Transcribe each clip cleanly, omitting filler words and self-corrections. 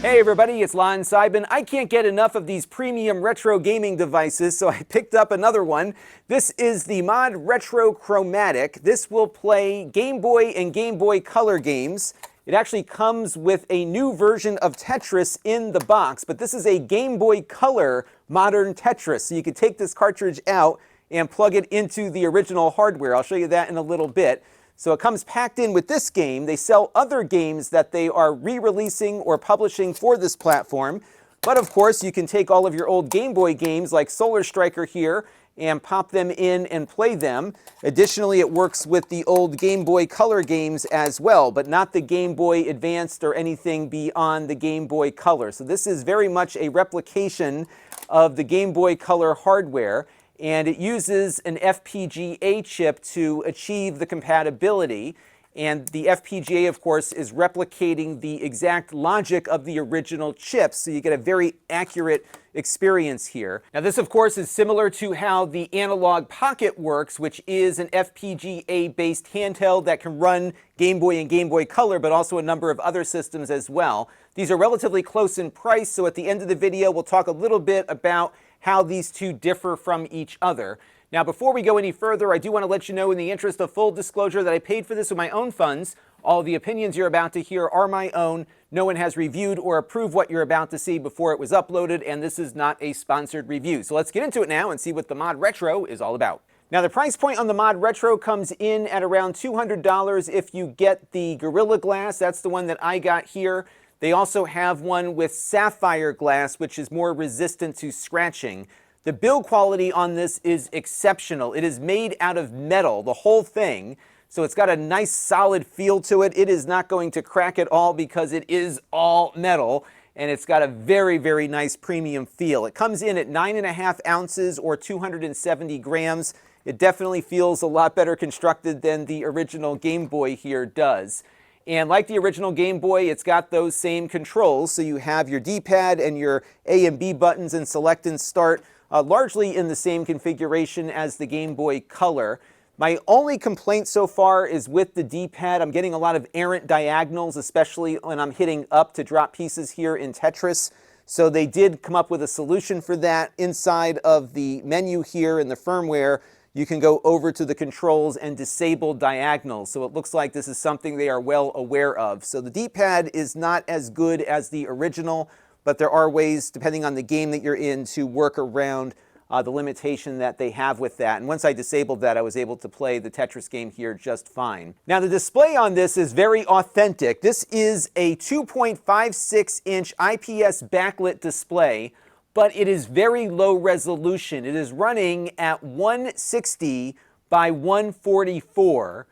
Hey everybody, it's Lon.TV. I can't get enough of these premium retro gaming devices, so I picked up another one. This is the Modretro Chromatic. This will play Game Boy and Game Boy Color games. It actually comes with a new version of Tetris in the box, but this is a Game Boy Color modern Tetris. So you can take this cartridge out and plug it into the original hardware. I'll show you that in a little bit. So it comes packed in with this game. They sell other games that they are re-releasing or publishing for this platform. But of course, you can take all of your old Game Boy games like Solar Striker here and pop them in and play them. Additionally, it works with the old Game Boy Color games as well, but not the Game Boy Advanced or anything beyond the Game Boy Color. So this is very much a replication of the Game Boy Color hardware. And it uses an FPGA chip to achieve the compatibility. And the FPGA, of course, is replicating the exact logic of the original chips, so you get a very accurate experience here. Now this, of course, is similar to how the Analogue Pocket works, which is an FPGA-based handheld that can run Game Boy and Game Boy Color, but also a number of other systems as well. These are relatively close in price, so at the end of the video, we'll talk a little bit about how these two differ from each other. Now, before we go any further, I do want to let you know, in the interest of full disclosure, that I paid for this with my own funds. All the opinions you're about to hear are my own. No one has reviewed or approved what you're about to see before it was uploaded, and this is not a sponsored review. So let's get into it now and see what the Modretro is all about. Now, the price point on the Modretro comes in at around $200 if you get the Gorilla Glass. That's the one that I got here. They also have one with sapphire glass, which is more resistant to scratching. The build quality on this is exceptional. It is made out of metal, the whole thing. So it's got a nice solid feel to it. It is not going to crack at all because it is all metal. And it's got a very, very nice premium feel. It comes in at 9.5 ounces or 270 grams. It definitely feels a lot better constructed than the original Game Boy here does. And like the original Game Boy, it's got those same controls. So you have your D-pad and your A and B buttons and select and start, largely in the same configuration as the Game Boy Color. My only complaint so far is with the D-pad. I'm getting a lot of errant diagonals, especially when I'm hitting up to drop pieces here in Tetris. So they did come up with a solution for that. Inside of the menu here in the firmware, you can go over to the controls and disable diagonals. So it looks like this is something they are well aware of. So the D-pad is not as good as the original, but there are ways, depending on the game that you're in, to work around the limitation that they have with that. And once I disabled that, I was able to play the Tetris game here just fine. Now, the display on this is very authentic. This is a 2.56-inch IPS backlit display, but it is very low resolution. It is running at 160 by 144.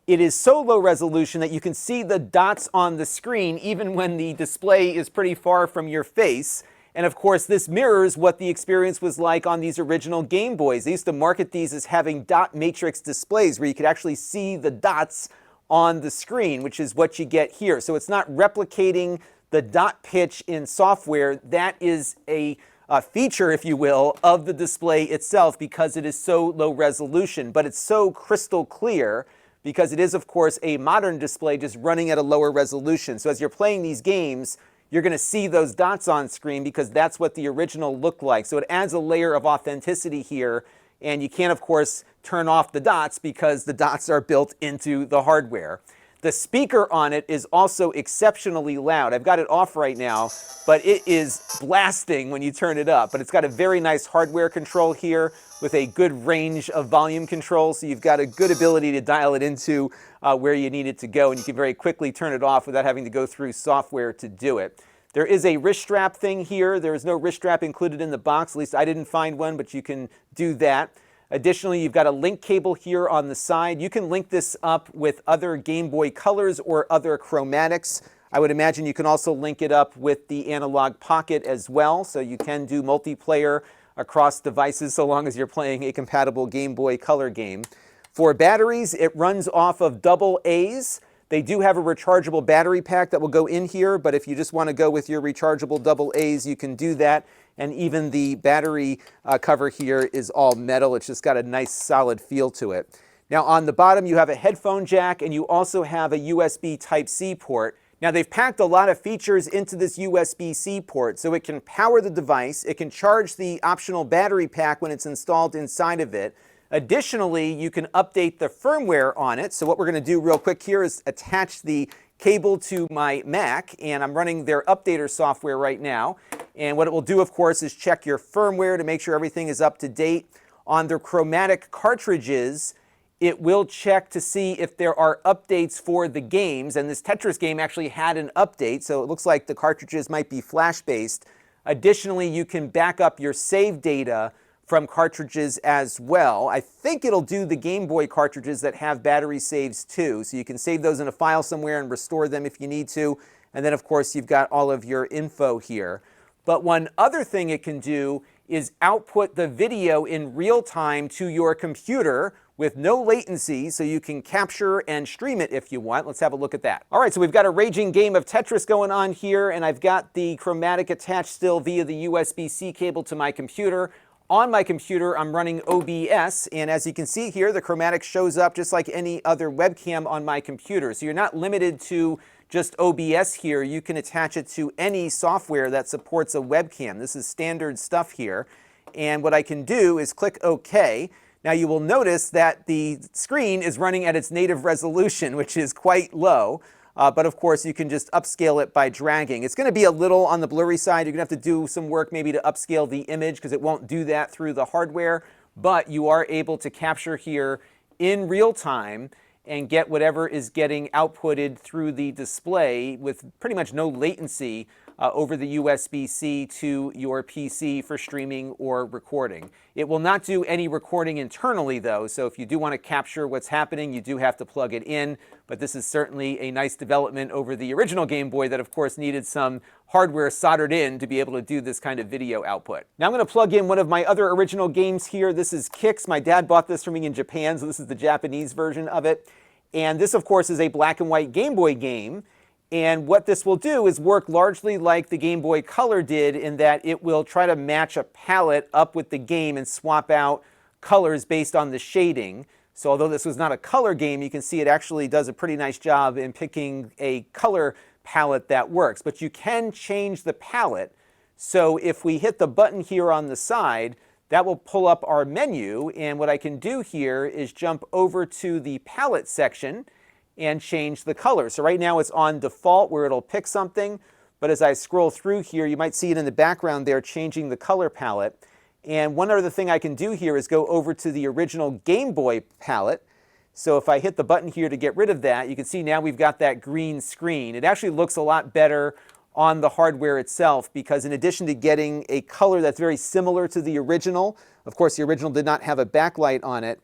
It is so low resolution that you can see the dots on the screen even when the display is pretty far from your face. And of course, this mirrors what the experience was like on these original Game Boys. They used to market these as having dot matrix displays where you could actually see the dots on the screen, which is what you get here. So it's not replicating the dot pitch in software. That is a feature, if you will, of the display itself because it is so low resolution, but it's so crystal clear because it is, of course, a modern display just running at a lower resolution. So as you're playing these games, you're going to see those dots on screen because that's what the original looked like. So it adds a layer of authenticity here, and you can't, of course, turn off the dots because the dots are built into the hardware. The speaker on it is also exceptionally loud. I've got it off right now, but it is blasting when you turn it up. But it's got a very nice hardware control here with a good range of volume control, so you've got a good ability to dial it into where you need it to go, and you can very quickly turn it off without having to go through software to do it. There is a wrist strap thing here. There is no wrist strap included in the box. At least I didn't find one, but you can do that. Additionally, you've got a link cable here on the side. You can link this up with other Game Boy Colors or other chromatics. I would imagine you can also link it up with the Analogue Pocket as well, so you can do multiplayer across devices so long as you're playing a compatible Game Boy Color game. For batteries, it runs off of double A's. They do have a rechargeable battery pack that will go in here, but if you just want to go with your rechargeable double A's, you can do that. And even the battery cover here is all metal. It's just got a nice solid feel to it. Now on the bottom, you have a headphone jack, and you also have a USB Type-C port. Now they've packed a lot of features into this USB-C port, so it can power the device, it can charge the optional battery pack when it's installed inside of it. Additionally, you can update the firmware on it. So what we're going to do real quick here is attach the cable to my Mac, and I'm running their updater software right now. And what it will do, of course, is check your firmware to make sure everything is up to date. On their Chromatic cartridges, it will check to see if there are updates for the games, and this Tetris game actually had an update, so it looks like the cartridges might be flash-based. Additionally, you can back up your save data from cartridges as well. I think it'll do the Game Boy cartridges that have battery saves too, so you can save those in a file somewhere and restore them if you need to, and then of course you've got all of your info here. But one other thing it can do is output the video in real time to your computer with no latency, so you can capture and stream it if you want. Let's have a look at that. All right, so we've got a raging game of Tetris going on here, and I've got the Chromatic attached still via the USB-C cable to my computer. On my computer, I'm running OBS, and as you can see here, the Chromatic shows up just like any other webcam on my computer. So you're not limited to just OBS here. You can attach it to any software that supports a webcam. This is standard stuff here. And what I can do is click OK. Now you will notice that the screen is running at its native resolution, which is quite low. But of course, you can just upscale it by dragging. It's going to be a little on the blurry side. You're going to have to do some work maybe to upscale the image because it won't do that through the hardware. But you are able to capture here in real time and get whatever is getting outputted through the display with pretty much no latency over the USB-C to your PC for streaming or recording. It will not do any recording internally though, so if you do want to capture what's happening, you do have to plug it in, but this is certainly a nice development over the original Game Boy that of course needed some hardware soldered in to be able to do this kind of video output. Now I'm going to plug in one of my other original games here. This is Kicks. My dad bought this for me in Japan, so this is the Japanese version of it. And this of course is a black and white Game Boy game. And what this will do is work largely like the Game Boy Color did in that it will try to match a palette up with the game and swap out colors based on the shading. So although this was not a color game, you can see it actually does a pretty nice job in picking a color palette that works. But you can change the palette. So if we hit the button here on the side, that will pull up our menu. And what I can do here is jump over to the palette section and change the color. So right now it's on default where it'll pick something, but as I scroll through here, you might see it in the background there changing the color palette. And one other thing I can do here is go over to the original Game Boy palette. So if I hit the button here to get rid of that, you can see now we've got that green screen. It actually looks a lot better on the hardware itself because in addition to getting a color that's very similar to the original, of course the original did not have a backlight on it,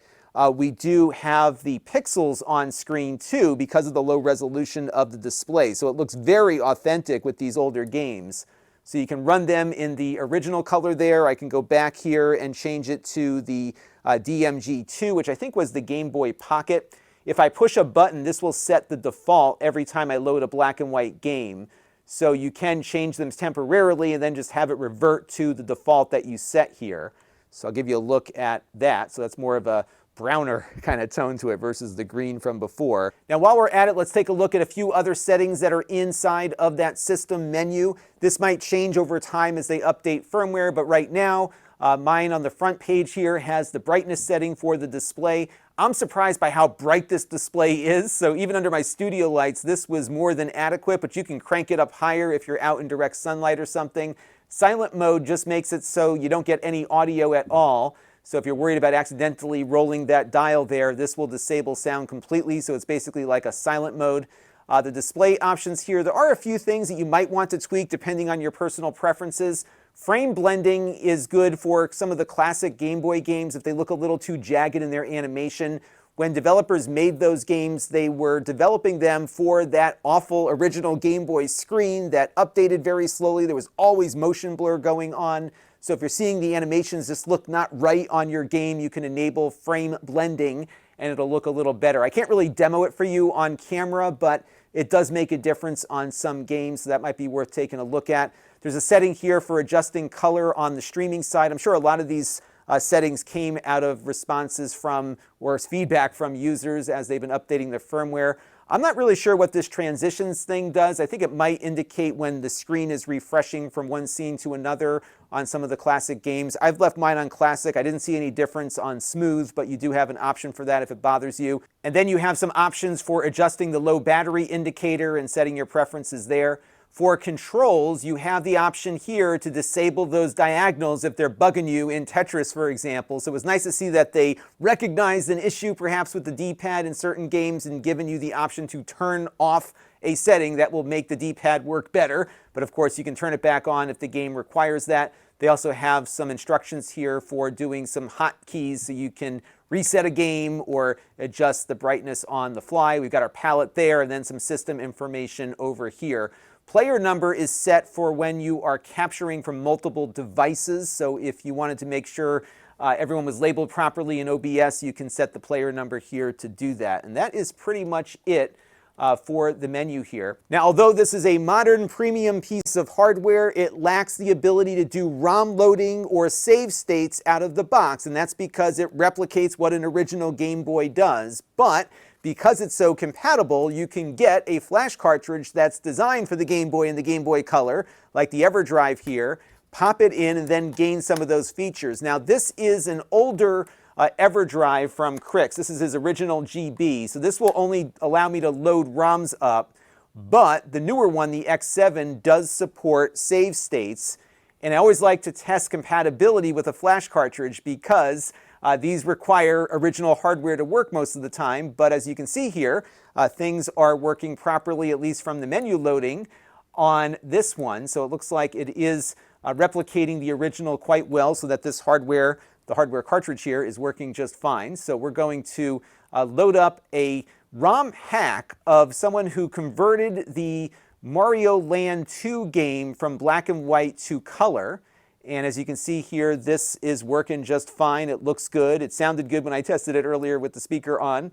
we do have the pixels on screen too because of the low resolution of the display. So it looks very authentic with these older games. So you can run them in the original color there. I can go back here and change it to the DMG2, which I think was the Game Boy Pocket. If I push a button, this will set the default every time I load a black and white game. So you can change them temporarily and then just have it revert to the default that you set here. So I'll give you a look at that. So that's more of a browner kind of tone to it versus the green from before. Now while we're at it, let's take a look at a few other settings that are inside of that system menu. This might change over time as they update firmware, but right now mine on the front page here has the brightness setting for the display. I'm surprised by how bright this display is, so even under my studio lights this was more than adequate, but you can crank it up higher if you're out in direct sunlight or something. Silent mode just makes it so you don't get any audio at all. So if you're worried about accidentally rolling that dial there, this will disable sound completely, so it's basically like a silent mode. The display options here, there are a few things that you might want to tweak depending on your personal preferences. Frame blending is good for some of the classic Game Boy games if they look a little too jagged in their animation. When developers made those games, they were developing them for that awful original Game Boy screen that updated very slowly. There was always motion blur going on. So if you're seeing the animations just look not right on your game, you can enable frame blending and it'll look a little better. I can't really demo it for you on camera, but it does make a difference on some games, so that might be worth taking a look at. There's a setting here for adjusting color on the streaming side. I'm sure a lot of these settings came out of responses from or feedback from users as they've been updating their firmware. I'm not really sure what this transitions thing does. I think it might indicate when the screen is refreshing from one scene to another on some of the classic games. I've left mine on classic. I didn't see any difference on smooth, but you do have an option for that if it bothers you. And then you have some options for adjusting the low battery indicator and setting your preferences there. For controls, you have the option here to disable those diagonals if they're bugging you in Tetris, for example. So it was nice to see that they recognized an issue perhaps with the D-pad in certain games and given you the option to turn off a setting that will make the D-pad work better. But of course, you can turn it back on if the game requires that. They also have some instructions here for doing some hotkeys so you can reset a game or adjust the brightness on the fly. We've got our palette there and then some system information over here. Player number is set for when you are capturing from multiple devices. So if you wanted to make sure everyone was labeled properly in OBS, you can set the player number here to do that. And that is pretty much it for the menu here. Now, although this is a modern premium piece of hardware, it lacks the ability to do ROM loading or save states out of the box. And that's because it replicates what an original Game Boy does. But because it's so compatible, you can get a flash cartridge that's designed for the Game Boy and the Game Boy Color, like the Everdrive here, pop it in, and then gain some of those features. Now, this is an older Everdrive from Crix. This is his original GB, so this will only allow me to load ROMs up, but the newer one, the X7, does support save states, and I always like to test compatibility with a flash cartridge because these require original hardware to work most of the time, but as you can see here, things are working properly, at least from the menu loading on this one. So it looks like it is replicating the original quite well so that this hardware, the hardware cartridge here, is working just fine. So we're going to load up a ROM hack of someone who converted the Mario Land 2 game from black and white to color. And as you can see here, this is working just fine. It looks good. It sounded good when I tested it earlier with the speaker on.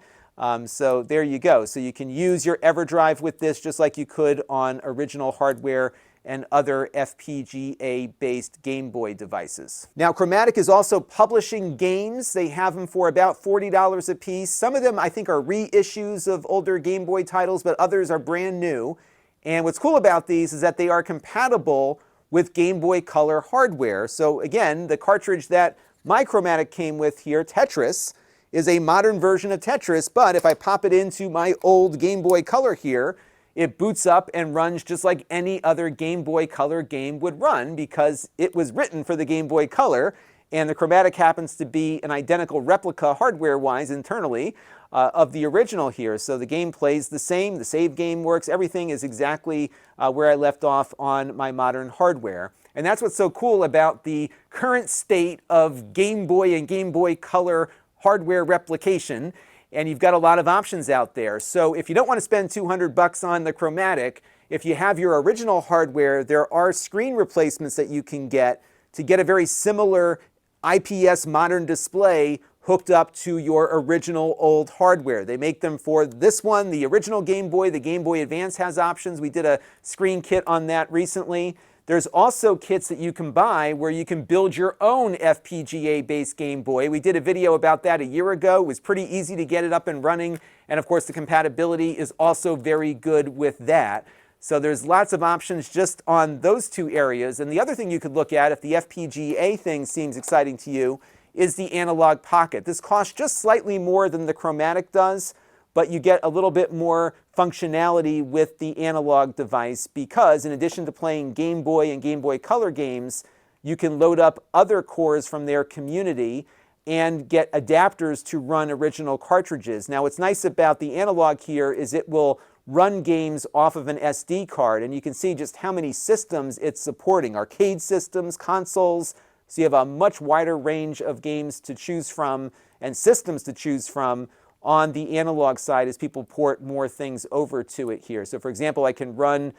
So there you go. So you can use your Everdrive with this just like you could on original hardware and other FPGA-based Game Boy devices. Now, Chromatic is also publishing games. They have them for about $40 a piece. Some of them, I think, are reissues of older Game Boy titles, but others are brand new. And what's cool about these is that they are compatible with Game Boy Color hardware. So again, the cartridge that my Chromatic came with here, Tetris, is a modern version of Tetris, but if I pop it into my old Game Boy Color here, it boots up and runs just like any other Game Boy Color game would run because it was written for the Game Boy Color, and the Chromatic happens to be an identical replica hardware-wise internally of the original here. So the game plays the same, the save game works, everything is exactly where I left off on my modern hardware. And that's what's so cool about the current state of Game Boy and Game Boy Color hardware replication. And you've got a lot of options out there. So if you don't want to spend $200 on the Chromatic, if you have your original hardware, there are screen replacements that you can get to get a very similar IPS modern display hooked up to your original old hardware. They make them for this one, the original Game Boy. The Game Boy Advance has options. We did a screen kit on that recently. There's also kits that you can buy where you can build your own FPGA-based Game Boy. We did a video about that a year ago. It was pretty easy to get it up and running. And of course, the compatibility is also very good with that. So there's lots of options just on those two areas. And the other thing you could look at, if the FPGA thing seems exciting to you, is the Analogue Pocket. This costs just slightly more than the Chromatic does, but you get a little bit more functionality with the Analogue device because in addition to playing Game Boy and Game Boy Color games, you can load up other cores from their community and get adapters to run original cartridges. Now, what's nice about the Analogue here is it will run games off of an SD card, and you can see just how many systems it's supporting. Arcade systems, consoles, so you have a much wider range of games to choose from and systems to choose from on the Analogue side as people port more things over to it here. So for example, I can run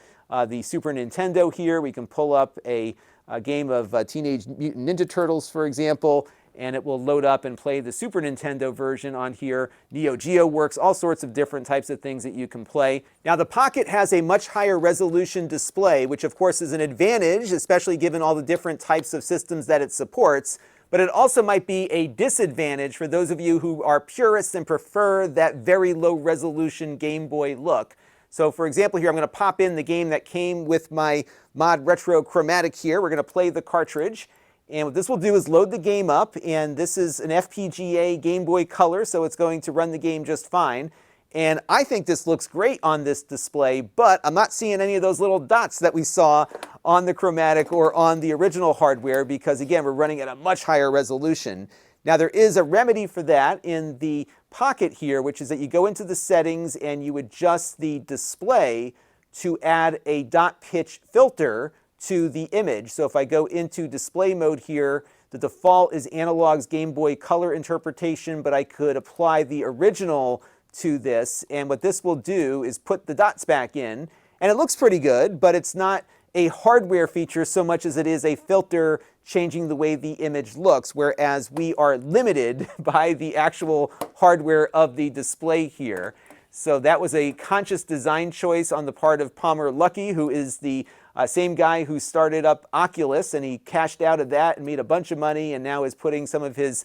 the Super Nintendo here. We can pull up a game of Teenage Mutant Ninja Turtles, for example, and it will load up and play the Super Nintendo version on here. Neo Geo works, all sorts of different types of things that you can play. Now the Pocket has a much higher resolution display, which of course is an advantage, especially given all the different types of systems that it supports. but it also might be a disadvantage for those of you who are purists and prefer that very low resolution Game Boy look. So for example here, I'm going to pop in the game that came with my Modretro Chromatic here. We're going to play the cartridge. And what this will do is load the game up, and this is an FPGA Game Boy Color, so it's going to run the game just fine. And I think this looks great on this display, but I'm not seeing any of those little dots that we saw on the Chromatic or on the original hardware because, again, we're running at a much higher resolution. Now, there is a remedy for that in the pocket here, which is that you go into the settings and you adjust the display to add a dot pitch filter to the image. So if I go into display mode here, the default is Analogue's Game Boy Color interpretation, but I could apply the original to this, and what this will do is put the dots back in, and it looks pretty good, but it's not a hardware feature so much as it is a filter changing the way the image looks, whereas we are limited by the actual hardware of the display here. So that was a conscious design choice on the part of Palmer Luckey, who is the same guy who started up Oculus, and he cashed out of that and made a bunch of money and now is putting some of his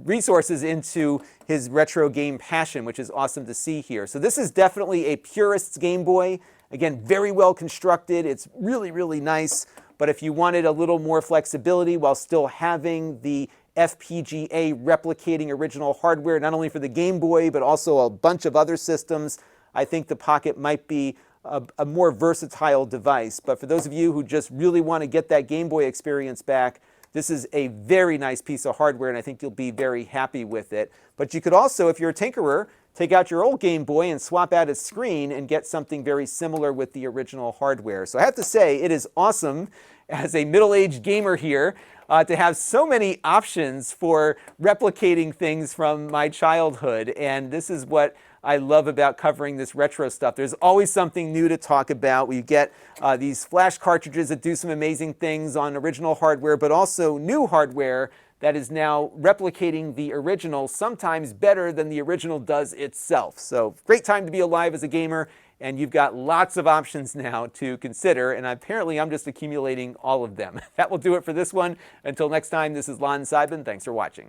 resources into his retro game passion, which is awesome to see here. So this is definitely a purist's Game Boy. Again, very well constructed. It's really, really nice. But if you wanted a little more flexibility while still having the FPGA replicating original hardware, not only for the Game Boy, but also a bunch of other systems, I think the Pocket might be a more versatile device. But for those of you who just really want to get that Game Boy experience back, this is a very nice piece of hardware, and I think you'll be very happy with it. But you could also, if you're a tinkerer, take out your old Game Boy and swap out its screen and get something very similar with the original hardware. So I have to say, it is awesome as a middle-aged gamer here to have so many options for replicating things from my childhood. And this is what I love about covering this retro stuff. There's always something new to talk about. We get these flash cartridges that do some amazing things on original hardware, but also new hardware that is now replicating the original, sometimes better than the original does itself. So great time to be alive as a gamer, and you've got lots of options now to consider, and apparently I'm just accumulating all of them. That will do it for this one. Until next time, this is Lon.TV. Thanks for watching.